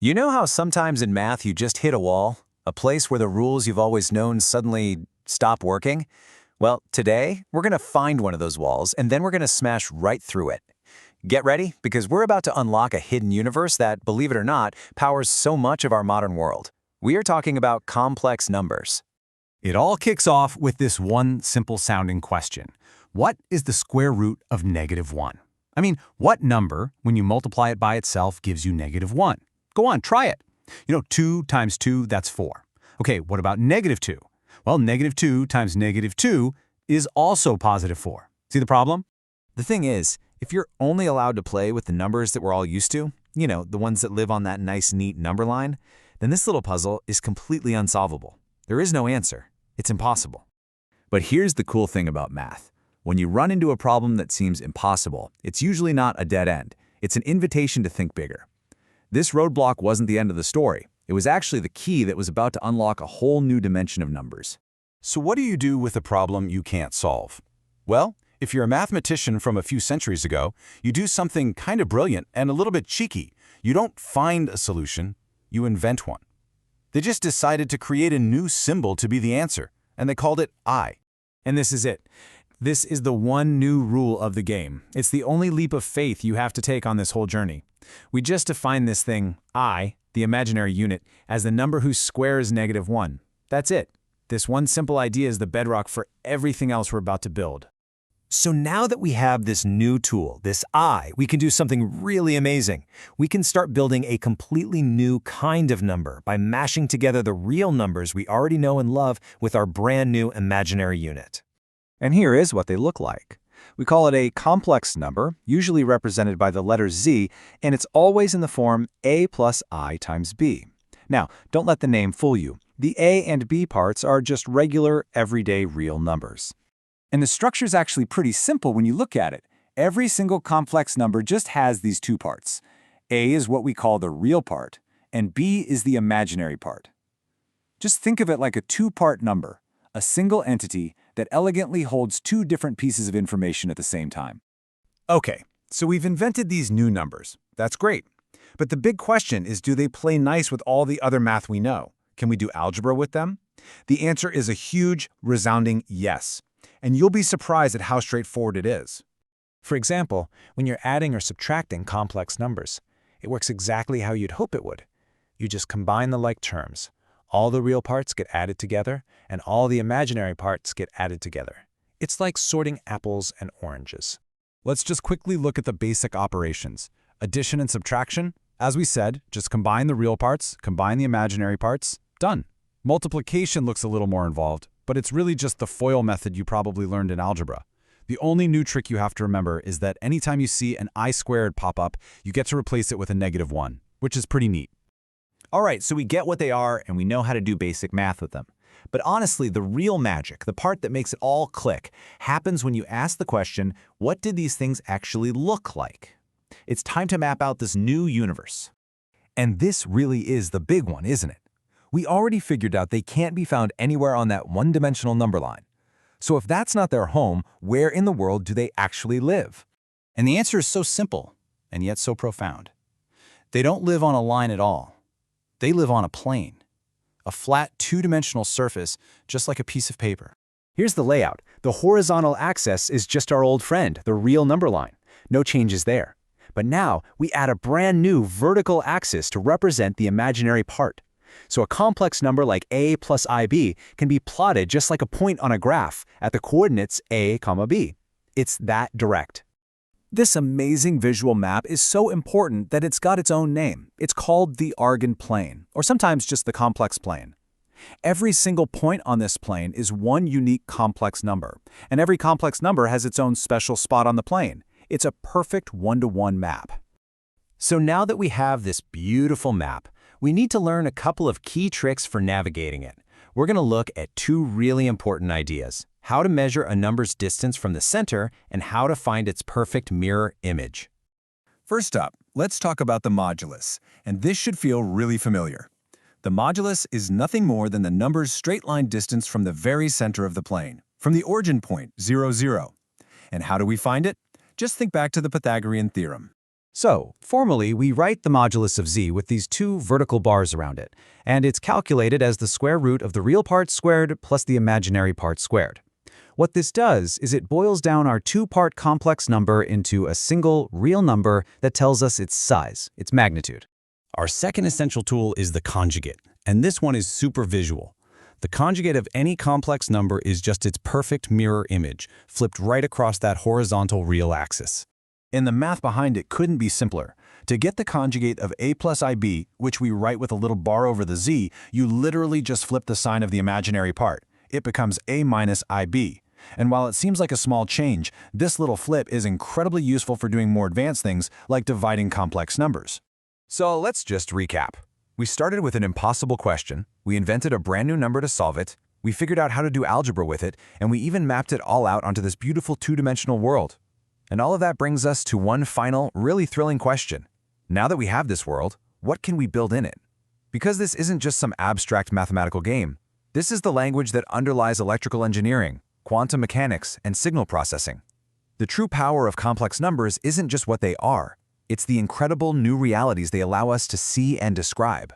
You know how sometimes in math you just hit a wall? A place where the rules you've always known suddenly stop working? Well, today, we're going to find one of those walls, and then we're going to smash right through it. Get ready, because we're about to unlock a hidden universe that, believe it or not, powers so much of our modern world. We are talking about complex numbers. It all kicks off with this one simple-sounding question. What is the square root of -1? I mean, what number, when you multiply it by itself, gives you -1? Go on, try it. 2 times 2, that's 4. Okay, what about -2? Well, -2 times -2 is also +4. See the problem? The thing is, if you're only allowed to play with the numbers that we're all used to, the ones that live on that nice, neat number line, then this little puzzle is completely unsolvable. There is no answer. It's impossible. But here's the cool thing about math. When you run into a problem that seems impossible, it's usually not a dead end. It's an invitation to think bigger. This roadblock wasn't the end of the story. It was actually the key that was about to unlock a whole new dimension of numbers. So what do you do with a problem you can't solve? Well, if you're a mathematician from a few centuries ago, you do something kind of brilliant and a little bit cheeky. You don't find a solution, you invent one. They just decided to create a new symbol to be the answer, and they called it I. And this is it. This is the one new rule of the game. It's the only leap of faith you have to take on this whole journey. We just define this thing, I, the imaginary unit, as the number whose square is -1. That's it. This one simple idea is the bedrock for everything else we're about to build. So now that we have this new tool, this I, we can do something really amazing. We can start building a completely new kind of number by mashing together the real numbers we already know and love with our brand new imaginary unit. And here is what they look like. We call it a complex number, usually represented by the letter z, and it's always in the form a plus I times b. Now, don't let the name fool you. The a and b parts are just regular, everyday, real numbers. And the structure is actually pretty simple when you look at it. Every single complex number just has these two parts. A is what we call the real part, and b is the imaginary part. Just think of it like a two-part number, a single entity that elegantly holds two different pieces of information at the same time. Okay, so we've invented these new numbers. That's great. But the big question is, do they play nice with all the other math we know? Can we do algebra with them? The answer is a huge, resounding yes. And you'll be surprised at how straightforward it is. For example, when you're adding or subtracting complex numbers, it works exactly how you'd hope it would. You just combine the like terms. All the real parts get added together, and all the imaginary parts get added together. It's like sorting apples and oranges. Let's just quickly look at the basic operations. Addition and subtraction, as we said, just combine the real parts, combine the imaginary parts, done. Multiplication looks a little more involved, but it's really just the FOIL method you probably learned in algebra. The only new trick you have to remember is that anytime you see an I squared pop up, you get to replace it with a -1, which is pretty neat. All right, so we get what they are and we know how to do basic math with them. But honestly, the real magic, the part that makes it all click, happens when you ask the question, what did these things actually look like? It's time to map out this new universe. And this really is the big one, isn't it? We already figured out they can't be found anywhere on that one-dimensional number line. So if that's not their home, where in the world do they actually live? And the answer is so simple, and yet so profound. They don't live on a line at all. They live on a plane, a flat two-dimensional surface, just like a piece of paper. Here's the layout. The horizontal axis is just our old friend, the real number line. No changes there. But now we add a brand new vertical axis to represent the imaginary part. So a complex number like a plus ib can be plotted just like a point on a graph at the coordinates a, b. It's that direct. This amazing visual map is so important that it's got its own name. It's called the Argand plane, or sometimes just the complex plane. Every single point on this plane is one unique complex number, and every complex number has its own special spot on the plane. It's a perfect one-to-one map. So now that we have this beautiful map, we need to learn a couple of key tricks for navigating it. We're going to look at two really important ideas: how to measure a number's distance from the center and how to find its perfect mirror image. First up, let's talk about the modulus, and this should feel really familiar. The modulus is nothing more than the number's straight-line distance from the very center of the plane, from the origin point, 0, 0. And how do we find it? Just think back to the Pythagorean theorem. So, formally, we write the modulus of z with these two vertical bars around it, and it's calculated as the square root of the real part squared plus the imaginary part squared. What this does is it boils down our two-part complex number into a single, real number that tells us its size, its magnitude. Our second essential tool is the conjugate, and this one is super visual. The conjugate of any complex number is just its perfect mirror image, flipped right across that horizontal real axis. And the math behind it couldn't be simpler. To get the conjugate of a plus ib, which we write with a little bar over the z, you literally just flip the sign of the imaginary part. It becomes a minus ib. And while it seems like a small change, this little flip is incredibly useful for doing more advanced things like dividing complex numbers. So let's just recap. We started with an impossible question, we invented a brand new number to solve it, we figured out how to do algebra with it, and we even mapped it all out onto this beautiful two-dimensional world. And all of that brings us to one final, really thrilling question. Now that we have this world, what can we build in it? Because this isn't just some abstract mathematical game. This is the language that underlies electrical engineering, quantum mechanics, and signal processing. The true power of complex numbers isn't just what they are. It's the incredible new realities they allow us to see and describe.